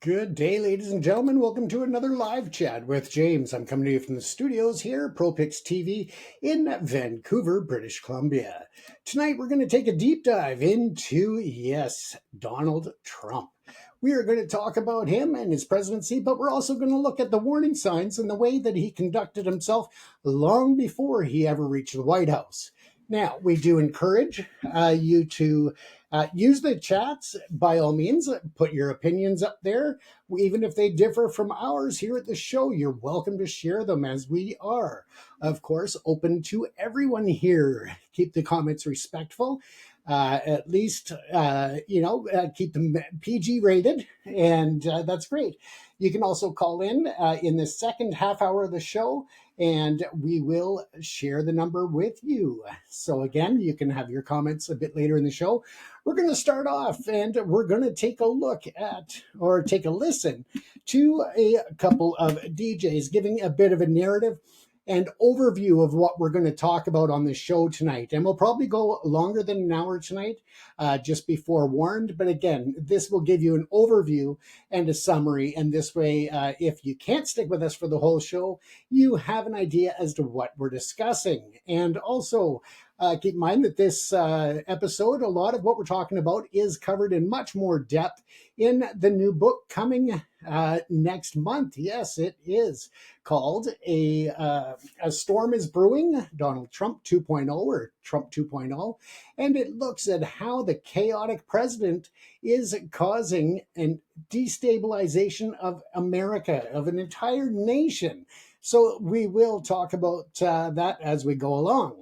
Good day, ladies and gentlemen. Welcome to another live chat with James. I'm coming to you from the studios here, ProPix TV in Vancouver, British Columbia. Tonight, we're going to take a deep dive into, yes, Donald Trump. We are going to talk about him and his presidency, but we're also going to look at the warning signs and the way that he conducted himself long before he ever reached the White House. Now, we do encourage you to use the chats by all means. Put your opinions up there. Even if they differ from ours here at the show, you're welcome to share them as we are, of course, open to everyone here. Keep the comments respectful. At least, keep them PG rated, and that's great. You can also call in the second half hour of the show, and we will share the number with you. So, again, you can have your comments a bit later in the show. We're going to start off and we're going to take a look at or take a listen to a couple of DJs giving a bit of a narrative and overview of what we're going to talk about on the show tonight. And we'll probably go longer than an hour tonight, just be forewarned. But again, this will give you an overview and a summary. And this way, if you can't stick with us for the whole show, you have an idea as to what we're discussing. And also, keep in mind that this episode, a lot of what we're talking about is covered in much more depth in the new book coming next month. Yes, it is called A Storm is Brewing, Donald Trump 2.0 or Trump 2.0. And it looks at how the chaotic president is causing a destabilization of America, of an entire nation. So we will talk about that as we go along.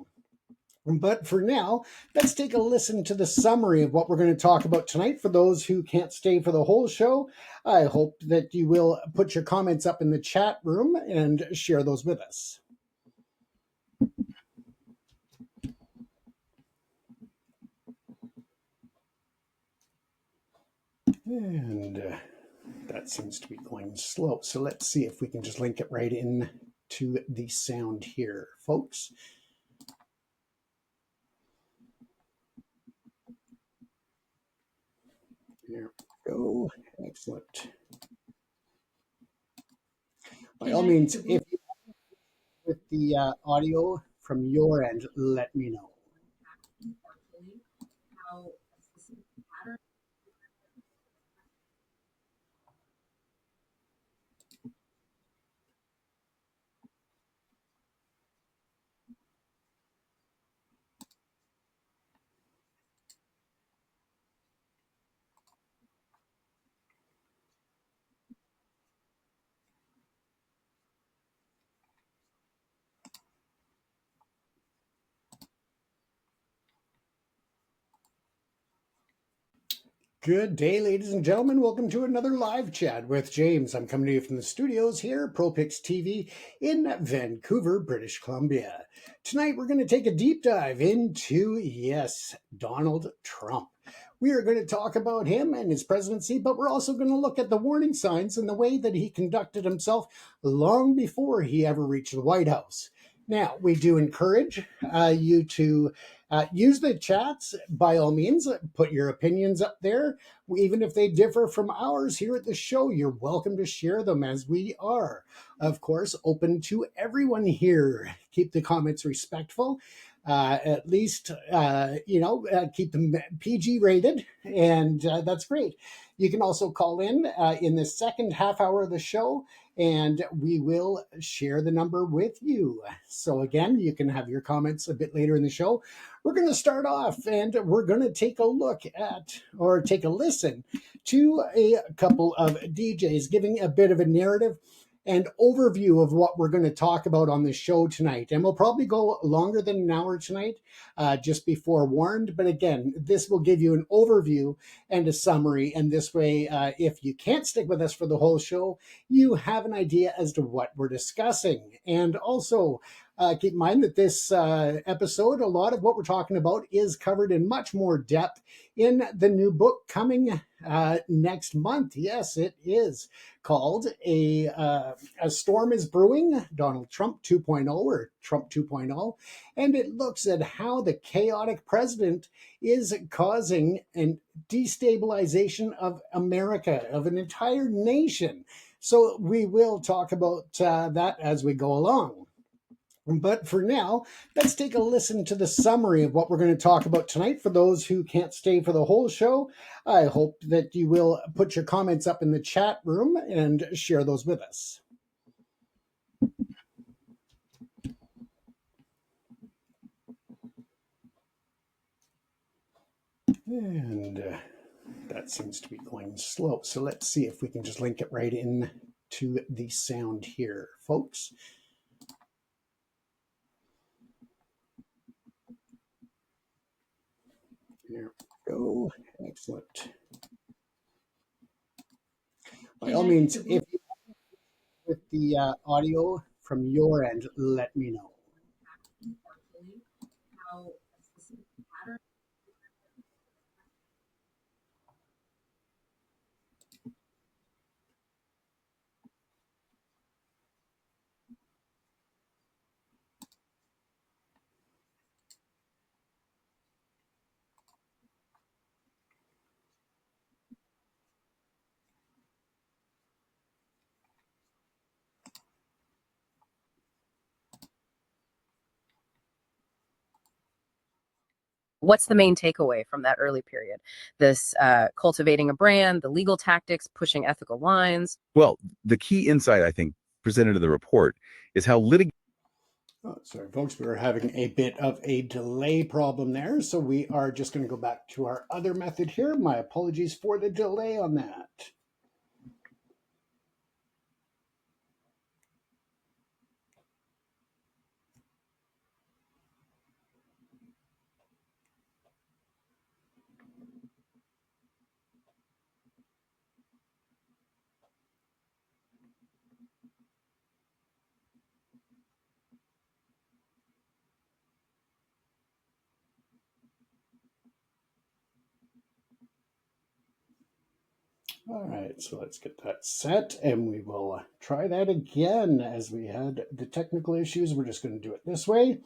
But for now, let's take a listen to the summary of what we're going to talk about tonight. For those who can't stay for the whole show, I hope that you will put your comments up in the chat room and share those with us. And that seems to be going slow. So let's see if we can just link it right in to the sound here, folks. There we go. Excellent. By all means, if you with the audio from your end, let me know. Good day, ladies and gentlemen. Welcome to another live chat with James. I'm coming to you from the studios here, ProPix TV in Vancouver, British Columbia. Tonight, we're going to take a deep dive into, yes, Donald Trump. We are going to talk about him and his presidency, but we're also going to look at the warning signs and the way that he conducted himself long before he ever reached the White House. Now, we do encourage you to use the chats by all means. Put your opinions up there. Even if they differ from ours here at the show, you're welcome to share them as we are, of course, open to everyone here. Keep the comments respectful. At least, keep them PG rated, and that's great. You can also call in the second half hour of the show, and we will share the number with you. So, again, you can have your comments a bit later in the show. We're going to start off and we're going to take a look at or take a listen to a couple of DJs giving a bit of a narrative and overview of what we're going to talk about on the show tonight. And we'll probably go longer than an hour tonight, just be forewarned. But again, this will give you an overview and a summary. And this way, if you can't stick with us for the whole show, you have an idea as to what we're discussing. And also, Keep in mind that this episode, a lot of what we're talking about is covered in much more depth in the new book coming next month. Yes, it is called A Storm is Brewing, Donald Trump 2.0 or Trump 2.0. And it looks at how the chaotic president is causing an destabilization of America, of an entire nation. So we will talk about that as we go along. But for now, let's take a listen to the summary of what we're going to talk about tonight. For those who can't stay for the whole show, I hope that you will put your comments up in the chat room and share those with us. And that seems to be going slow. So let's see if we can just link it right in to the sound here, folks. There we go. Excellent. By all means, if you with the audio from your end, let me know. What's the main takeaway from that early period? This cultivating a brand, the legal tactics, pushing ethical lines. Well, the key insight, I think, presented in the report is how litigation. Oh, sorry, folks, we were having a bit of a delay problem there, so we are just going to go back to our other method here. My apologies for the delay on that. All right, so let's get that set, and we will try that again as we had the technical issues. We're just going to do it this way.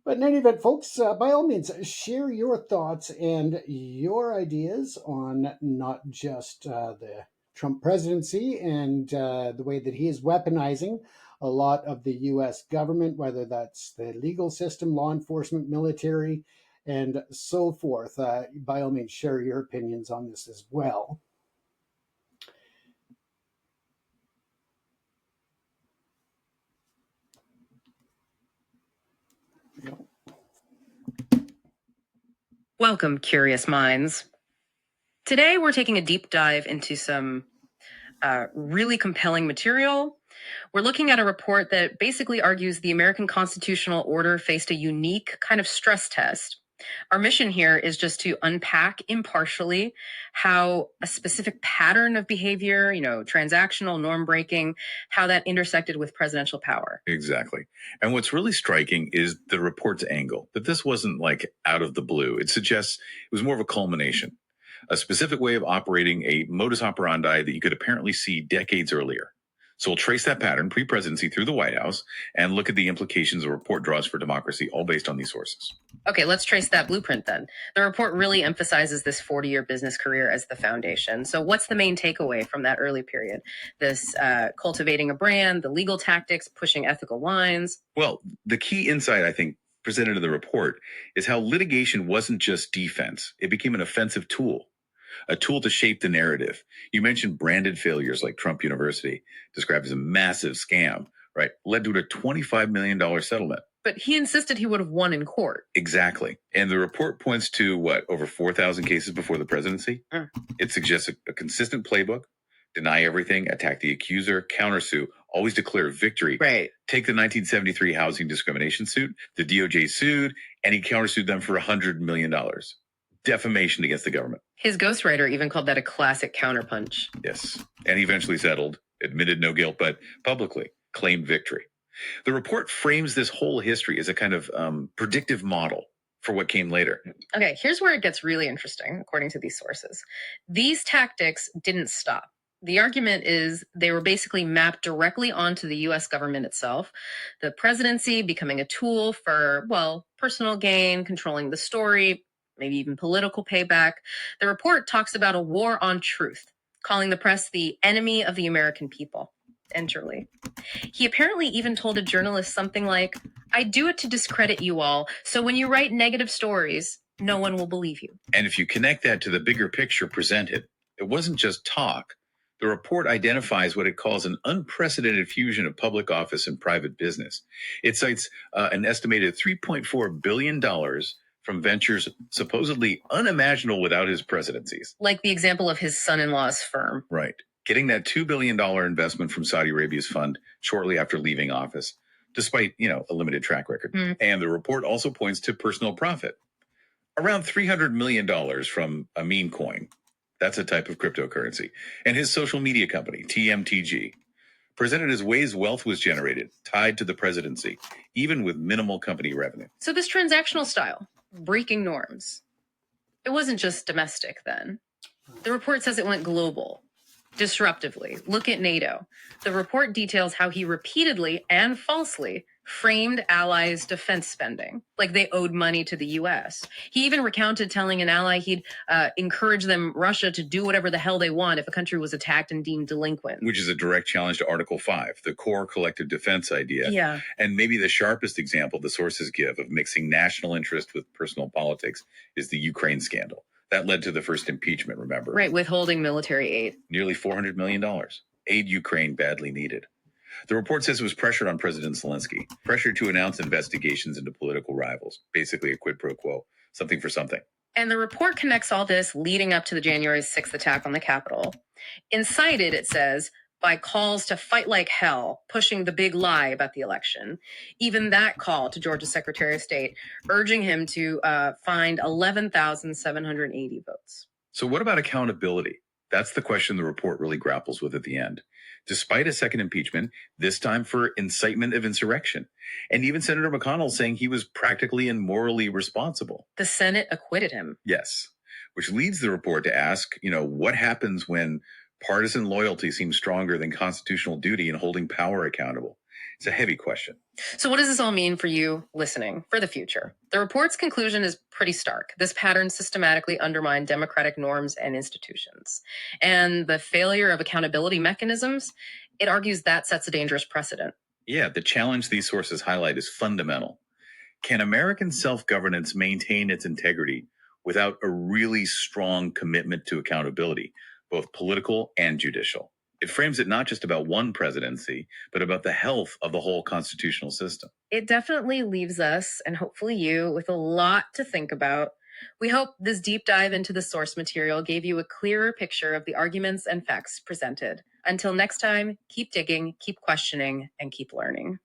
But in any event, folks, by all means, share your thoughts and your ideas on not just the Trump presidency and the way that he is weaponizing a lot of the U.S. government, whether that's the legal system, law enforcement, military, and so forth. By all means, share your opinions on this as well. Welcome, curious minds. Today, we're taking a deep dive into some really compelling material. We're looking at a report that basically argues the American constitutional order faced a unique kind of stress test. Our mission here is just to unpack impartially how a specific pattern of behavior, transactional, norm breaking, how that intersected with presidential power. Exactly. And what's really striking is the report's angle, that this wasn't like out of the blue. It suggests it was more of a culmination, a specific way of operating, a modus operandi that you could apparently see decades earlier. So we'll trace that pattern pre-presidency through the White House and look at the implications the report draws for democracy, all based on these sources. Okay, let's trace that blueprint then. The report really emphasizes this 40-year business career as the foundation. So what's the main takeaway from that early period? This cultivating a brand, the legal tactics, pushing ethical lines. Well, the key insight, I think, presented in the report is how litigation wasn't just defense. It became an offensive tool, a tool to shape the narrative. You mentioned branded failures like Trump University, described as a massive scam, right? Led to a $25 million settlement. But he insisted he would have won in court. Exactly. And the report points to over 4,000 cases before the presidency. It suggests a consistent playbook: deny everything, attack the accuser, countersue, always declare victory. Right. Take the 1973 housing discrimination suit. The DOJ sued, and he countersued them for $100 million. Defamation against the government. His ghostwriter even called that a classic counterpunch. Yes. And he eventually settled, admitted no guilt, but publicly claimed victory. The report frames this whole history as a kind of predictive model for what came later. Okay, here's where it gets really interesting, according to these sources. These tactics didn't stop. The argument is they were basically mapped directly onto the US government itself, the presidency becoming a tool for, well, personal gain, controlling the story, maybe even political payback. The report talks about a war on truth, calling the press the enemy of the American people. Enterly. He apparently even told a journalist something like, I do it to discredit you all, so when you write negative stories, no one will believe you. And if you connect that to the bigger picture presented, it wasn't just talk. The report identifies what it calls an unprecedented fusion of public office and private business. It cites an estimated $3.4 billion from ventures supposedly unimaginable without his presidencies. Like the example of his son-in-law's firm. Right. Getting that $2 billion investment from Saudi Arabia's fund shortly after leaving office, despite, a limited track record. And the report also points to personal profit. Around $300 million from a meme coin. That's a type of cryptocurrency. And his social media company, TMTG, presented as ways wealth was generated, tied to the presidency, even with minimal company revenue. So this transactional style, breaking norms, it wasn't just domestic then. The report says it went global, disruptively. Look at NATO. The report details how he repeatedly and falsely framed allies' defense spending, like they owed money to the U.S. He even recounted telling an ally he'd encourage Russia, to do whatever the hell they want if a country was attacked and deemed delinquent. Which is a direct challenge to Article 5, the core collective defense idea. Yeah. And maybe the sharpest example the sources give of mixing national interest with personal politics is the Ukraine scandal. That led to the first impeachment, remember? Right, withholding military aid. Nearly $400 million. Aid Ukraine badly needed. The report says it was pressure on President Zelensky, pressure to announce investigations into political rivals, basically a quid pro quo, something for something. And the report connects all this leading up to the January 6th attack on the Capitol. Incited, it says, by calls to fight like hell, pushing the big lie about the election. Even that call to Georgia's Secretary of State, urging him to find 11,780 votes. So what about accountability? That's the question the report really grapples with at the end. Despite a second impeachment, this time for incitement of insurrection. And even Senator McConnell saying he was practically and morally responsible. The Senate acquitted him. Yes, which leads the report to ask, what happens when partisan loyalty seems stronger than constitutional duty in holding power accountable? It's a heavy question. So what does this all mean for you listening, for the future? The report's conclusion is pretty stark. This pattern systematically undermined democratic norms and institutions. And the failure of accountability mechanisms, it argues that sets a dangerous precedent. Yeah, the challenge these sources highlight is fundamental. Can American self-governance maintain its integrity without a really strong commitment to accountability, both political and judicial? It frames it not just about one presidency, but about the health of the whole constitutional system. It definitely leaves us, and hopefully you, with a lot to think about. We hope this deep dive into the source material gave you a clearer picture of the arguments and facts presented. Until next time, keep digging, keep questioning, and keep learning.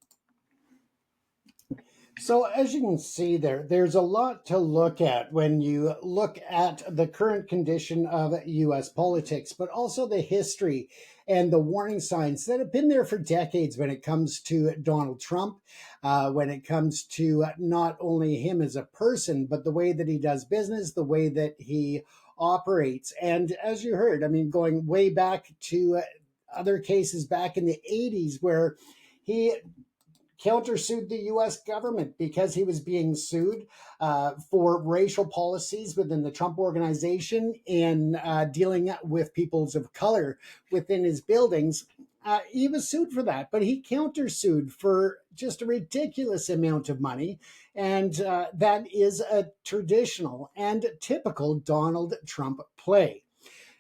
So as you can see there's a lot to look at when you look at the current condition of U.S. politics, but also the history and the warning signs that have been there for decades when it comes to Donald Trump, when it comes to not only him as a person, but the way that he does business, the way that he operates. And as you heard, going way back to other cases back in the 80s where he countersued the U.S. government because he was being sued for racial policies within the Trump organization and dealing with peoples of color within his buildings. He was sued for that, but he countersued for just a ridiculous amount of money. And that is a traditional and typical Donald Trump play.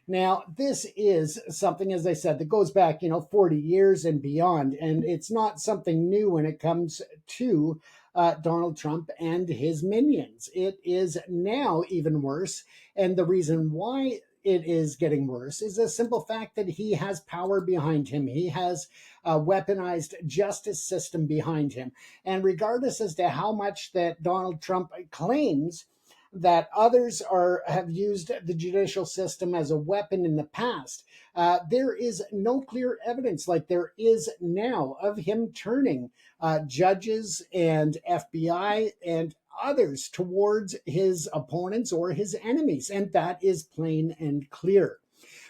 Now, this is something, as I said, that goes back, 40 years and beyond. And it's not something new when it comes to Donald Trump and his minions. It is now even worse. And the reason why it is getting worse is a simple fact that he has power behind him. He has a weaponized justice system behind him. And regardless as to how much that Donald Trump claims that others have used the judicial system as a weapon in the past. There is no clear evidence like there is now of him turning judges and FBI and others towards his opponents or his enemies, and that is plain and clear.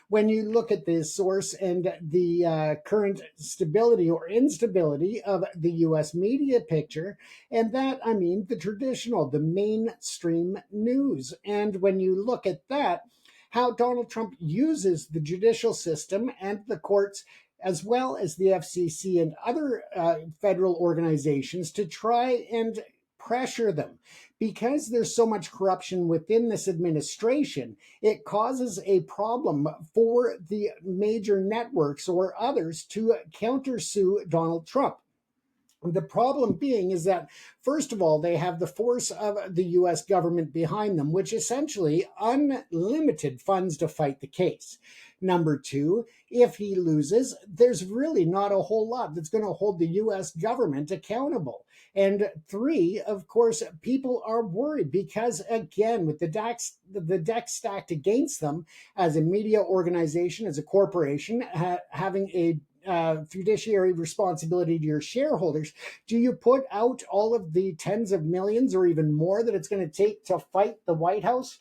When you look at the source and the current stability or instability of the US media picture, and that I mean the traditional, the mainstream news. And when you look at that, how Donald Trump uses the judicial system and the courts, as well as the FCC and other federal organizations, to try and pressure them. Because there's so much corruption within this administration, it causes a problem for the major networks or others to countersue Donald Trump. The problem being is that, first of all, they have the force of the US government behind them, which essentially unlimited funds to fight the case. Number two, if he loses, there's really not a whole lot that's going to hold the US government accountable. And three, of course, people are worried because, again, with the deck stacked against them as a media organization, as a corporation, having a fiduciary responsibility to your shareholders, do you put out all of the tens of millions or even more that it's going to take to fight the White House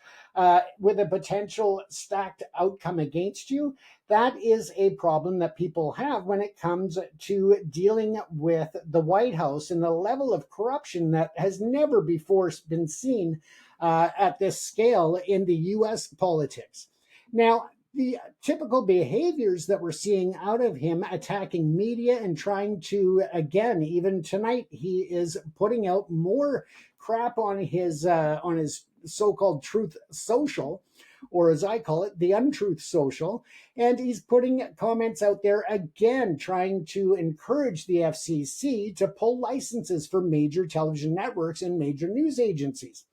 with a potential stacked outcome against you? That is a problem that people have when it comes to dealing with the White House and the level of corruption that has never before been seen at this scale in the US politics. Now, the typical behaviors that we're seeing out of him, attacking media and trying to, again, even tonight, he is putting out more crap on his so-called Truth Social, or as I call it, the Untruth Social. And he's putting comments out there again, trying to encourage the FCC to pull licenses for major television networks and major news agencies.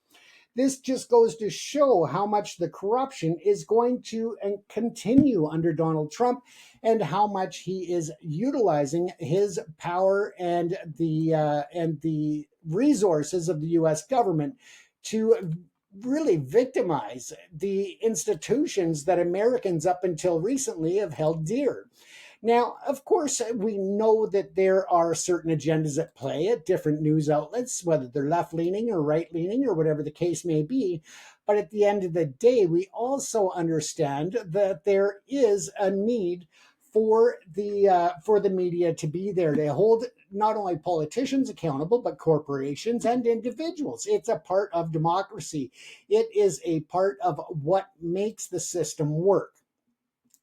This just goes to show how much the corruption is going to continue under Donald Trump, and how much he is utilizing his power and the resources of the U.S. government to really victimize the institutions that Americans up until recently have held dear. Now, of course, we know that there are certain agendas at play at different news outlets, whether they're left leaning or right leaning or whatever the case may be. But at the end of the day, we also understand that there is a need for the media to be there to hold not only politicians accountable, but corporations and individuals. It's a part of democracy. It is a part of what makes the system work.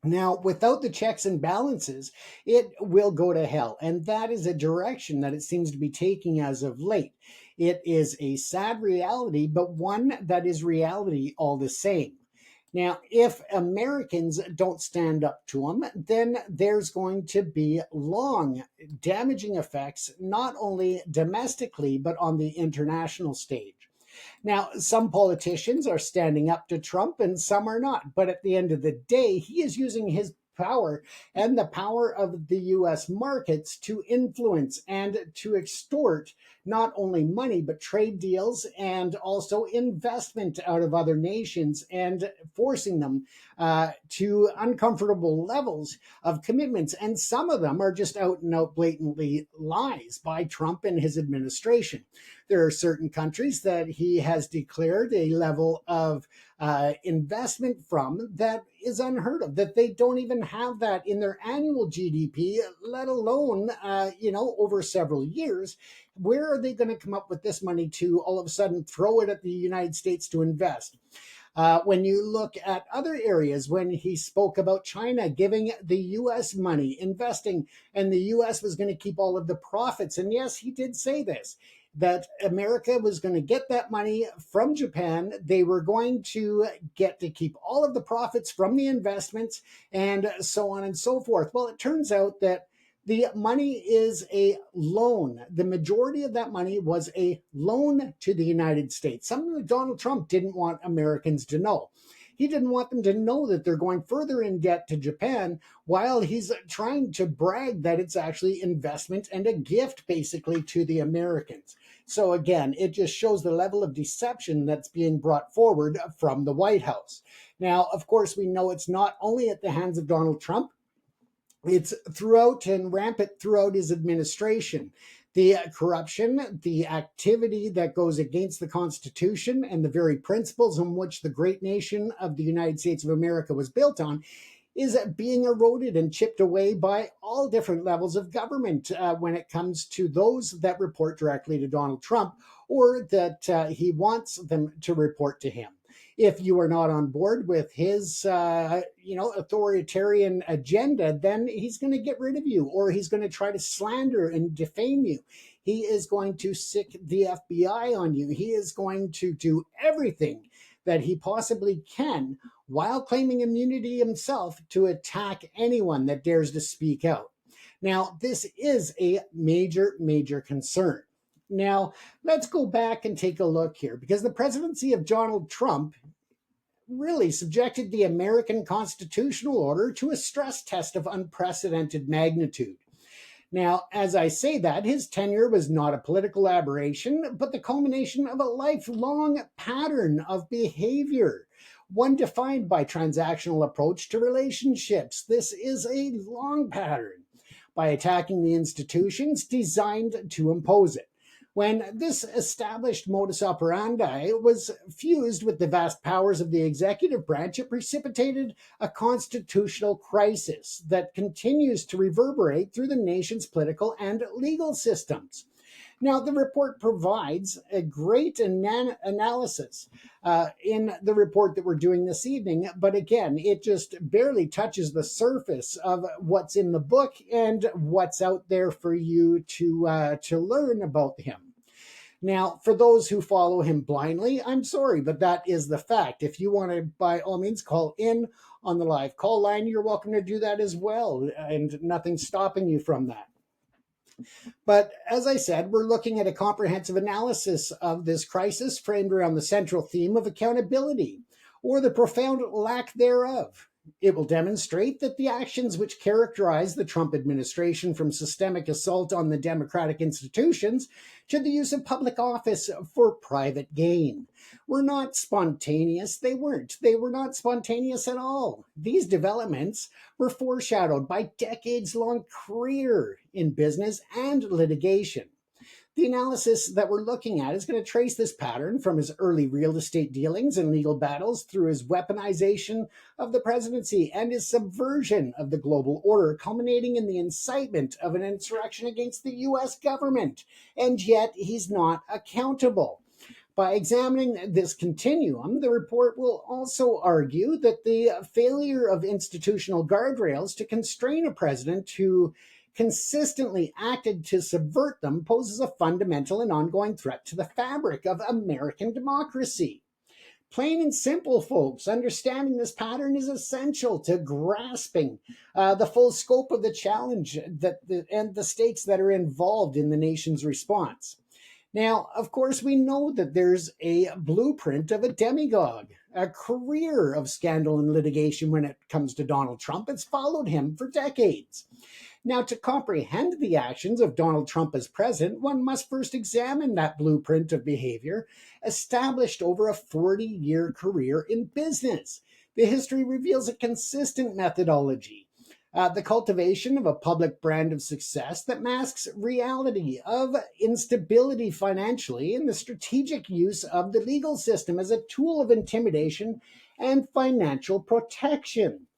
Now, without the checks and balances, it will go to hell. And that is a direction that it seems to be taking as of late. It is a sad reality, but one that is reality all the same. Now, if Americans don't stand up to them, then there's going to be long, damaging effects, not only domestically, but on the international stage. Now, some politicians are standing up to Trump and some are not. But at the end of the day, he is using his power and the power of the US markets to influence and to extort not only money, but trade deals and also investment out of other nations, and forcing them to uncomfortable levels of commitments. And some of them are just out and out blatantly lies by Trump and his administration. There are certain countries that he has declared a level of investment from that is unheard of, that they don't even have that in their annual GDP, let alone, over several years. Where are they going to come up with this money to all of a sudden throw it at the United States to invest? When you look at other areas, when he spoke about China giving the U.S. money, investing, and the U.S. was going to keep all of the profits. And yes, he did say this, that America was going to get that money from Japan. They were going to get to keep all of the profits from the investments, and so on and so forth. Well, it turns out that the money is a loan. The majority of that money was a loan to the United States, something that Donald Trump didn't want Americans to know. He didn't want them to know that they're going further in debt to Japan, while he's trying to brag that it's actually investment and a gift basically to the Americans. So again, it just shows the level of deception that's being brought forward from the White House. Now, of course, we know it's not only at the hands of Donald Trump, it's throughout and rampant throughout his administration. The corruption, the activity that goes against the Constitution and the very principles on which the great nation of the United States of America was built on, is being eroded and chipped away by all different levels of government when it comes to those that report directly to Donald Trump or that he wants them to report to him. If you are not on board with his, authoritarian agenda, then he's going to get rid of you, or he's going to try to slander and defame you. He is going to sic the FBI on you. He is going to do everything that he possibly can while claiming immunity himself to attack anyone that dares to speak out. Now, this is a major, major concern. Now, let's go back and take a look here, because the presidency of Donald Trump really subjected the American constitutional order to a stress test of unprecedented magnitude. Now, as I say that, his tenure was not a political aberration, but the culmination of a lifelong pattern of behavior, one defined by transactional approach to relationships. This is a long pattern by attacking the institutions designed to impose it. When this established modus operandi was fused with the vast powers of the executive branch, it precipitated a constitutional crisis that continues to reverberate through the nation's political and legal systems. Now, the report provides a great analysis in the report that we're doing this evening, but again, it just barely touches the surface of what's in the book and what's out there for you to learn about him. Now, for those who follow him blindly, I'm sorry, but that is the fact. If you want to, by all means, call in on the live call line, you're welcome to do that as well, and nothing's stopping you from that. But as I said, we're looking at a comprehensive analysis of this crisis framed around the central theme of accountability, or the profound lack thereof. It will demonstrate that the actions which characterize the Trump administration, from systemic assault on the democratic institutions to the use of public office for private gain, were not spontaneous. They weren't. They were not spontaneous at all. These developments were foreshadowed by decades-long career in business and litigation. The analysis that we're looking at is going to trace this pattern from his early real estate dealings and legal battles through his weaponization of the presidency and his subversion of the global order, culminating in the incitement of an insurrection against the U.S. government. And yet he's not accountable. By examining this continuum, the report will also argue that the failure of institutional guardrails to constrain a president who consistently acted to subvert them poses a fundamental and ongoing threat to the fabric of American democracy. Plain and simple, folks, understanding this pattern is essential to grasping the full scope of the challenge and the stakes that are involved in the nation's response. Now, of course, we know that there's a blueprint of a demagogue, a career of scandal and litigation when it comes to Donald Trump. It's followed him for decades. Now, to comprehend the actions of Donald Trump as president, one must first examine that blueprint of behavior established over a 40-year career in business. The history reveals a consistent methodology. The cultivation of a public brand of success that masks reality of instability financially, and the strategic use of the legal system as a tool of intimidation and financial protection.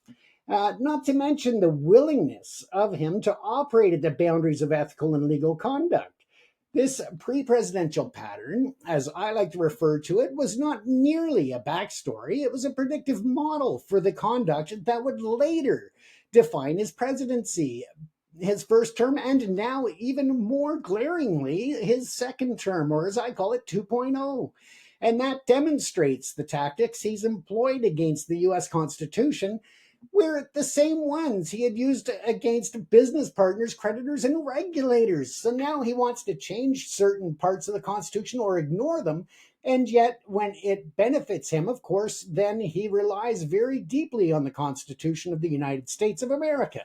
Not to mention the willingness of him to operate at the boundaries of ethical and legal conduct. This pre-presidential pattern, as I like to refer to it, was not merely a backstory. It was a predictive model for the conduct that would later define his presidency, his first term, and now even more glaringly, his second term, or as I call it, 2.0. And that demonstrates the tactics he's employed against the U.S. Constitution, were the same ones he had used against business partners, creditors, and regulators. So now he wants to change certain parts of the Constitution or ignore them. And yet, when it benefits him, of course, then he relies very deeply on the Constitution of the United States of America.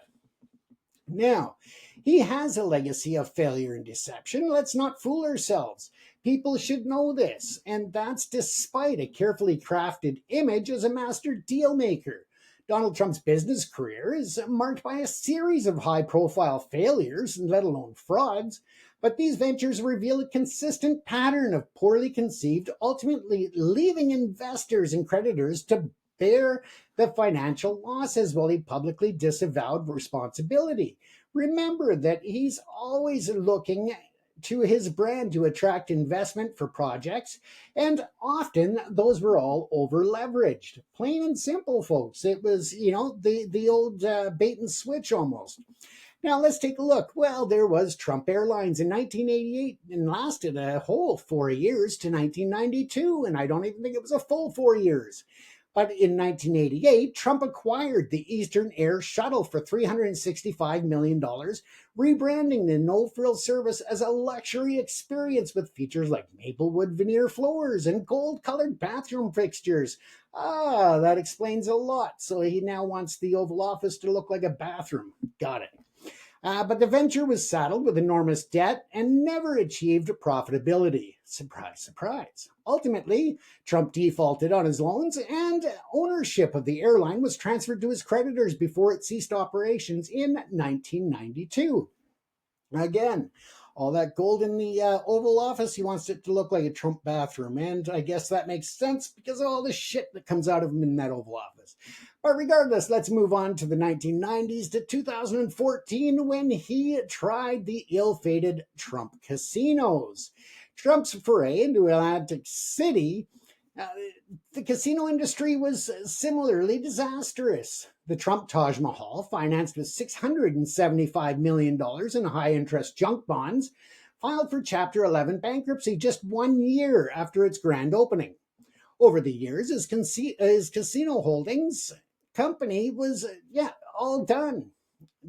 Now, he has a legacy of failure and deception. Let's not fool ourselves. People should know this, and that's despite a carefully crafted image as a master deal maker. Donald Trump's business career is marked by a series of high profile failures, let alone frauds, but these ventures reveal a consistent pattern of poorly conceived, ultimately leaving investors and creditors to bear the financial losses while he publicly disavowed responsibility. Remember that he's always looking to his brand to attract investment for projects, and often those were all over leveraged. Plain and simple, folks. It was, the old bait and switch almost. Now let's take a look. Well, there was Trump Airlines in 1988 and lasted a whole 4 years to 1992, and I don't even think it was a full 4 years. But in 1988, Trump acquired the Eastern Air Shuttle for $365 million, rebranding the no frill service as a luxury experience with features like maplewood veneer floors and gold colored bathroom fixtures. Ah, that explains a lot. So he now wants the Oval Office to look like a bathroom. Got it. But the venture was saddled with enormous debt and never achieved profitability. Surprise, surprise. Ultimately, Trump defaulted on his loans, and ownership of the airline was transferred to his creditors before it ceased operations in 1992. Again, all that gold in the Oval Office, he wants it to look like a Trump bathroom. And I guess that makes sense because of all the shit that comes out of him in that Oval Office. But regardless, let's move on to the 1990s to 2014 when he tried the ill-fated Trump casinos. Trump's foray into Atlantic City, the casino industry was similarly disastrous. The Trump Taj Mahal, financed with $675 million in high interest junk bonds, filed for Chapter 11 bankruptcy just 1 year after its grand opening. Over the years, his casino holdings company was, all done.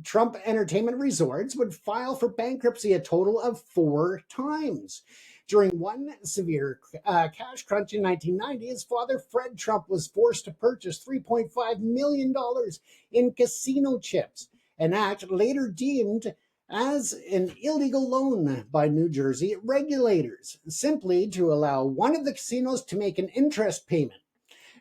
Trump Entertainment Resorts would file for bankruptcy a total of 4 times. During one severe cash crunch in 1990, his father, Fred Trump, was forced to purchase $3.5 million in casino chips, an act later deemed as an illegal loan by New Jersey regulators, simply to allow one of the casinos to make an interest payment.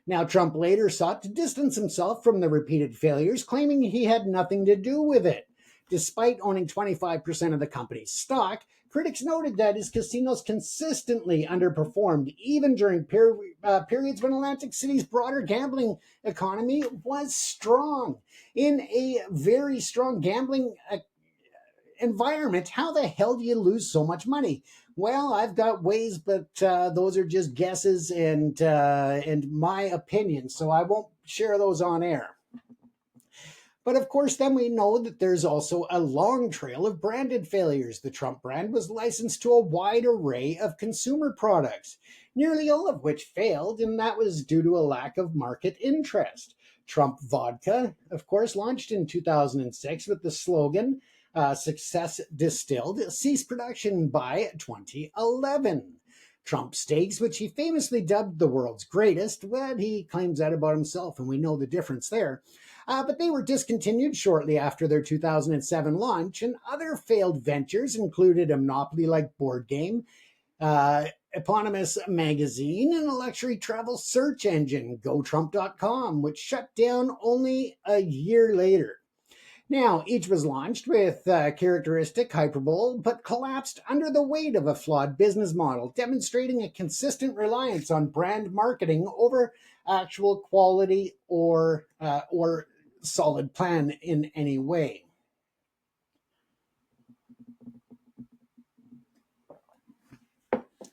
Now, Trump later sought to distance himself from the repeated failures, claiming he had nothing to do with it. Despite owning 25% of the company's stock, critics noted that his casinos consistently underperformed, even during periods when Atlantic City's broader gambling economy was strong. In a very strong gambling environment, how the hell do you lose so much money? Well, I've got ways, but those are just guesses and my opinion, so I won't share those on air. But of course, then we know that there's also a long trail of branded failures. The Trump brand was licensed to a wide array of consumer products, nearly all of which failed, and that was due to a lack of market interest. Trump Vodka, of course, launched in 2006 with the slogan, Success Distilled, ceased production by 2011. Trump Steaks, which he famously dubbed the world's greatest, well, he claims that about himself, and we know the difference there. But they were discontinued shortly after their 2007 launch, and other failed ventures included a Monopoly-like board game, eponymous magazine, and a luxury travel search engine, GoTrump.com, which shut down only a year later. Now, each was launched with characteristic hyperbole, but collapsed under the weight of a flawed business model, demonstrating a consistent reliance on brand marketing over actual quality or solid plan in any way.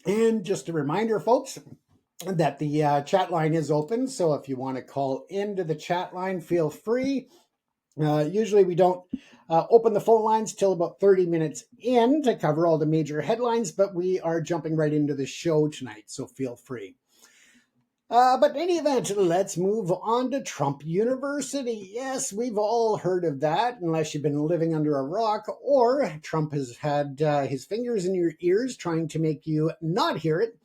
And just a reminder, folks, that the chat line is open. So if you want to call into the chat line, feel free. Usually we don't open the phone lines till about 30 minutes in to cover all the major headlines, but we are jumping right into the show tonight, so feel free. But in any event, let's move on to Trump University. Yes, we've all heard of that, unless you've been living under a rock, or Trump has had his fingers in your ears trying to make you not hear it.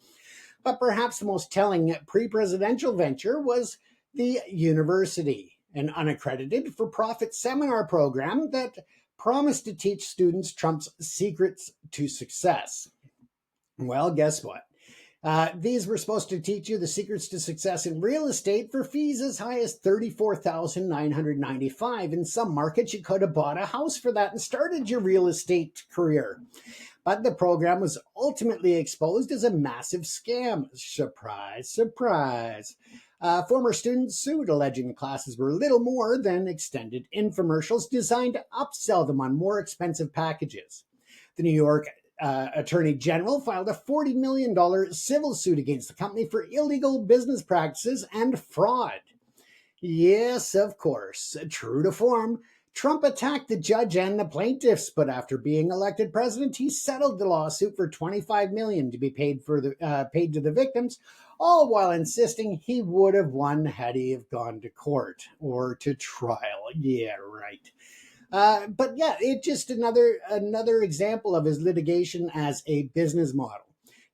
But perhaps the most telling pre-presidential venture was the university, an unaccredited for-profit seminar program that promised to teach students Trump's secrets to success. Well, guess what? These were supposed to teach you the secrets to success in real estate for fees as high as $34,995. In some markets, you could have bought a house for that and started your real estate career. But the program was ultimately exposed as a massive scam. Surprise, surprise. Former students sued, alleging the classes were little more than extended infomercials designed to upsell them on more expensive packages. The New York Attorney General filed a $40 million civil suit against the company for illegal business practices and fraud. Yes, of course, true to form, Trump attacked the judge and the plaintiffs, but after being elected president, he settled the lawsuit for $25 million to be paid to the victims, all while insisting he would have won had he have gone to court or to trial. Yeah, right. But yeah, it's just another example of his litigation as a business model.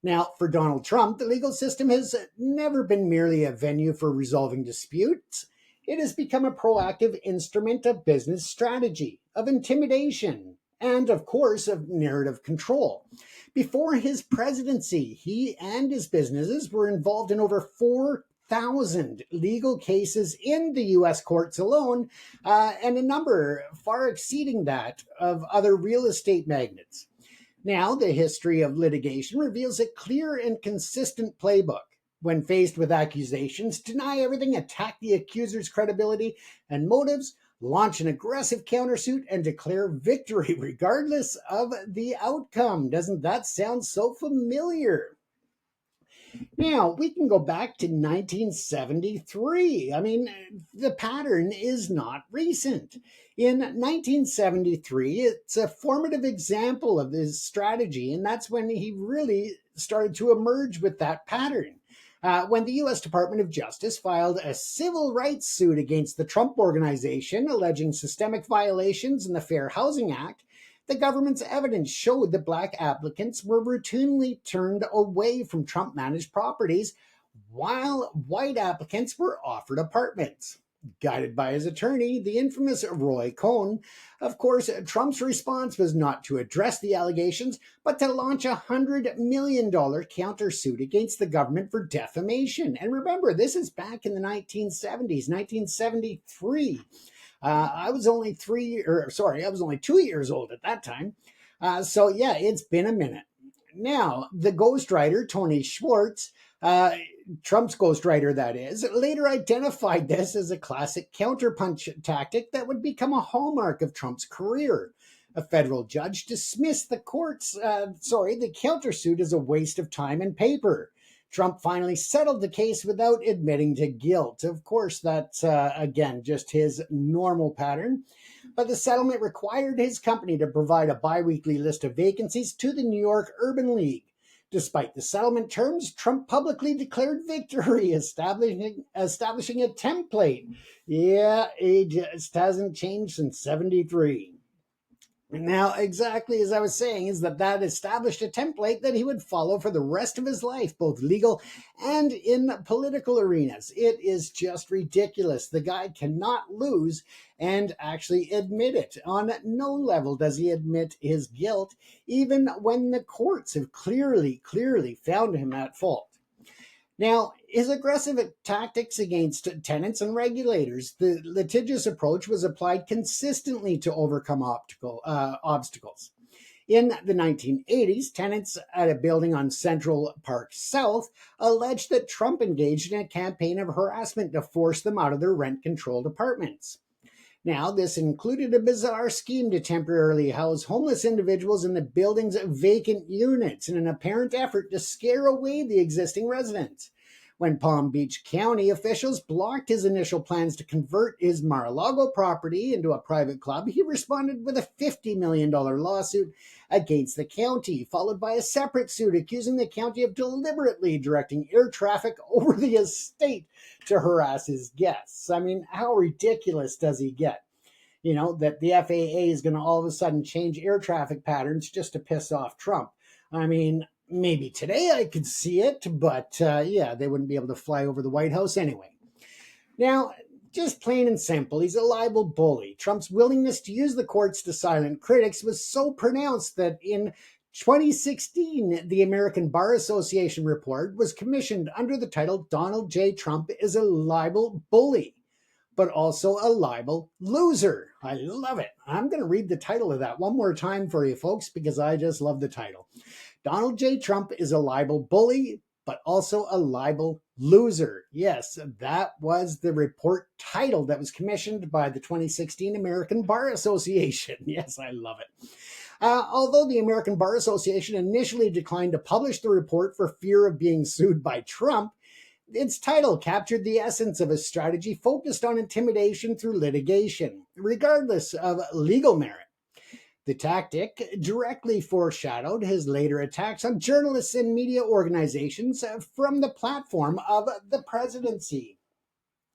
Now, for Donald Trump, the legal system has never been merely a venue for resolving disputes. It has become a proactive instrument of business strategy, of intimidation, and of course, of narrative control. Before his presidency, he and his businesses were involved in over 4,000 legal cases in the US courts alone, and a number far exceeding that of other real estate magnates. Now, the history of litigation reveals a clear and consistent playbook. When faced with accusations, deny everything, attack the accuser's credibility and motives, launch an aggressive countersuit, and declare victory regardless of the outcome. Doesn't that sound so familiar? Now, we can go back to 1973. I mean, the pattern is not recent. In 1973, it's a formative example of his strategy, and that's when he really started to emerge with that pattern. When the U.S. Department of Justice filed a civil rights suit against the Trump Organization alleging systemic violations in the Fair Housing Act, the government's evidence showed that black applicants were routinely turned away from Trump managed properties while white applicants were offered apartments. Guided by his attorney, the infamous Roy Cohn, of course, Trump's response was not to address the allegations, but to launch a $100 million countersuit against the government for defamation. And remember, this is back in the 1970s, 1973. I was only 2 years old at that time. So yeah, it's been a minute. Now, the ghostwriter, Tony Schwartz, Trump's ghostwriter, that is, later identified this as a classic counterpunch tactic that would become a hallmark of Trump's career. A federal judge dismissed the countersuit as a waste of time and paper. Trump finally settled the case without admitting to guilt. Of course, that's, again, just his normal pattern. But the settlement required his company to provide a biweekly list of vacancies to the New York Urban League. Despite the settlement terms, Trump publicly declared victory, establishing a template. Yeah, it just hasn't changed since 73. Now, exactly as I was saying, is that established a template that he would follow for the rest of his life, both legal and in political arenas. It is just ridiculous. The guy cannot lose and actually admit it. On no level does he admit his guilt, even when the courts have clearly found him at fault. Now, his aggressive tactics against tenants and regulators, the litigious approach was applied consistently to overcome obstacles. In the 1980s, tenants at a building on Central Park South alleged that Trump engaged in a campaign of harassment to force them out of their rent-controlled apartments. Now, this included a bizarre scheme to temporarily house homeless individuals in the building's vacant units in an apparent effort to scare away the existing residents. When Palm Beach County officials blocked his initial plans to convert his Mar-a-Lago property into a private club, he responded with a $50 million lawsuit against the county, followed by a separate suit accusing the county of deliberately directing air traffic over the estate to harass his guests. I mean, how ridiculous does he get? You know, that the FAA is going to all of a sudden change air traffic patterns just to piss off Trump. I mean, maybe today I could see it, but yeah, they wouldn't be able to fly over the White House anyway. Now, Just plain and simple, he's a libel bully. Trump's willingness to use the courts to silence critics was so pronounced that in 2016, the American Bar Association report was commissioned under the title Donald J. Trump is a libel bully, but also a libel loser. I love it. I'm going to read the title of that one more time for you folks because I just love the title. Donald J. Trump is a libel bully, but also a libel loser. Yes, that was the report title that was commissioned by the 2016 American Bar Association. Yes, I love it. Although the American Bar Association initially declined to publish the report for fear of being sued by Trump, its title captured the essence of a strategy focused on intimidation through litigation, regardless of legal merit. The tactic directly foreshadowed his later attacks on journalists and media organizations from the platform of the presidency.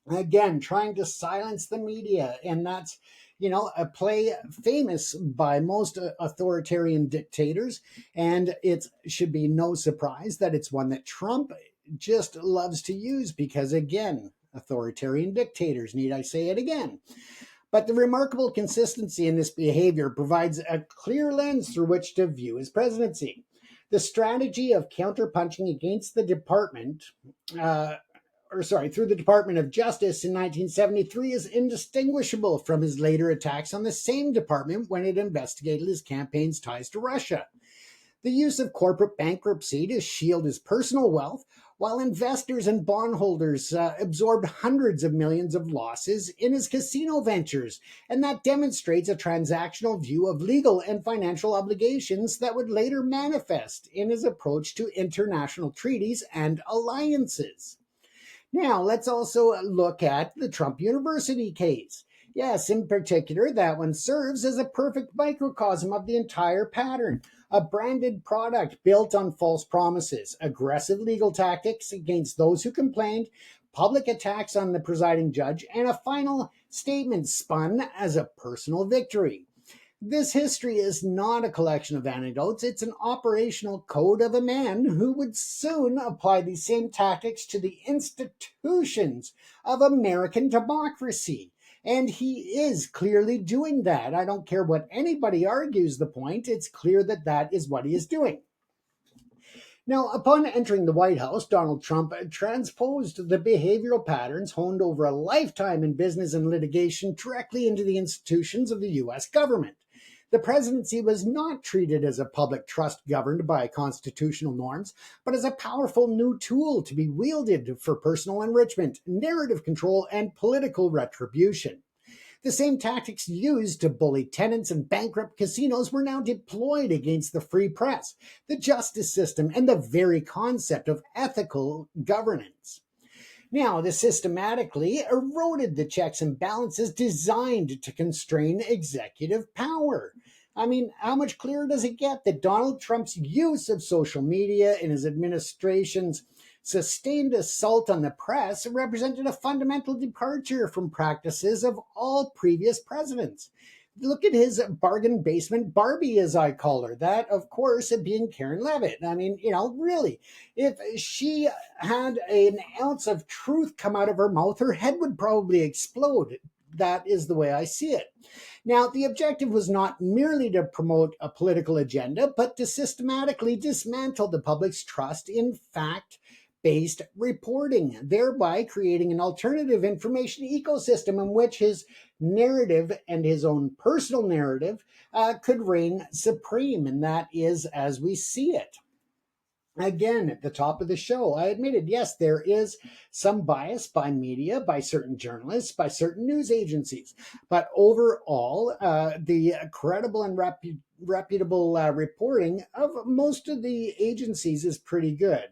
Again, trying to silence the media, and that's a play famous by most authoritarian dictators, and it should be no surprise that it's one that Trump just loves to use because, again, authoritarian dictators, need I say it again? But the remarkable consistency in this behavior provides a clear lens through which to view his presidency. The strategy of counterpunching against the through the Department of Justice in 1973 is indistinguishable from his later attacks on the same department when it investigated his campaign's ties to Russia. The use of corporate bankruptcy to shield his personal wealth, while investors and bondholders absorbed hundreds of millions of losses in his casino ventures, and that demonstrates a transactional view of legal and financial obligations that would later manifest in his approach to international treaties and alliances. Now, let's also look at the Trump University case. Yes, in particular, that one serves as a perfect microcosm of the entire pattern. A branded product built on false promises, aggressive legal tactics against those who complained, public attacks on the presiding judge, and a final statement spun as a personal victory. This history is not a collection of anecdotes, it's an operational code of a man who would soon apply these same tactics to the institutions of American democracy. And he is clearly doing that. I don't care what anybody argues the point, it's clear that that is what he is doing. Now, upon entering the White House, Donald Trump transposed the behavioral patterns honed over a lifetime in business and litigation directly into the institutions of the U.S. government. The presidency was not treated as a public trust governed by constitutional norms, but as a powerful new tool to be wielded for personal enrichment, narrative control, and political retribution. The same tactics used to bully tenants and bankrupt casinos were now deployed against the free press, the justice system, and the very concept of ethical governance. Now, this systematically eroded the checks and balances designed to constrain executive power. I mean, how much clearer does it get that Donald Trump's use of social media in his administration's sustained assault on the press represented a fundamental departure from practices of all previous presidents? Look at his bargain basement Barbie, as I call her. That, of course, being Karen Levitt. I mean, really, if she had an ounce of truth come out of her mouth, her head would probably explode. That is the way I see it. Now, the objective was not merely to promote a political agenda, but to systematically dismantle the public's trust in fact-based reporting, thereby creating an alternative information ecosystem in which his narrative and his own personal narrative could reign supreme. And that is as we see it. Again, at the top of the show, I admitted, yes, there is some bias by media, by certain journalists, by certain news agencies. But overall, the credible and reputable reporting of most of the agencies is pretty good.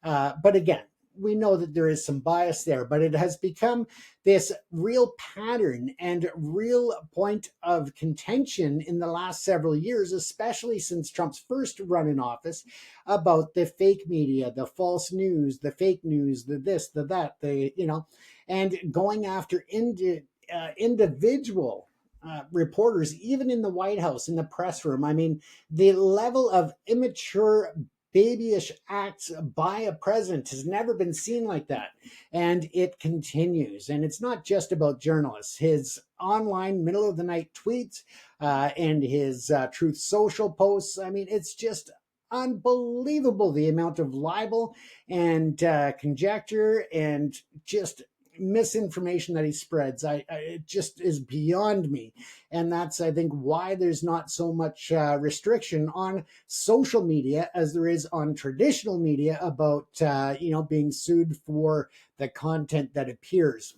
But again, we know that there is some bias there, but it has become this real pattern and real point of contention in the last several years, especially since Trump's first run in office, about the fake media, the false news, the fake news, the this, the that, and going after individual reporters, even in the White House, in the press room. I mean, the level of immature babyish acts by a president has never been seen like that. And it continues. And it's not just about journalists. His online middle of the night tweets and his Truth Social posts, I mean, it's just unbelievable the amount of libel and conjecture and just misinformation that he spreads. It just is beyond me. And that's, I think, why there's not so much restriction on social media as there is on traditional media about, being sued for the content that appears.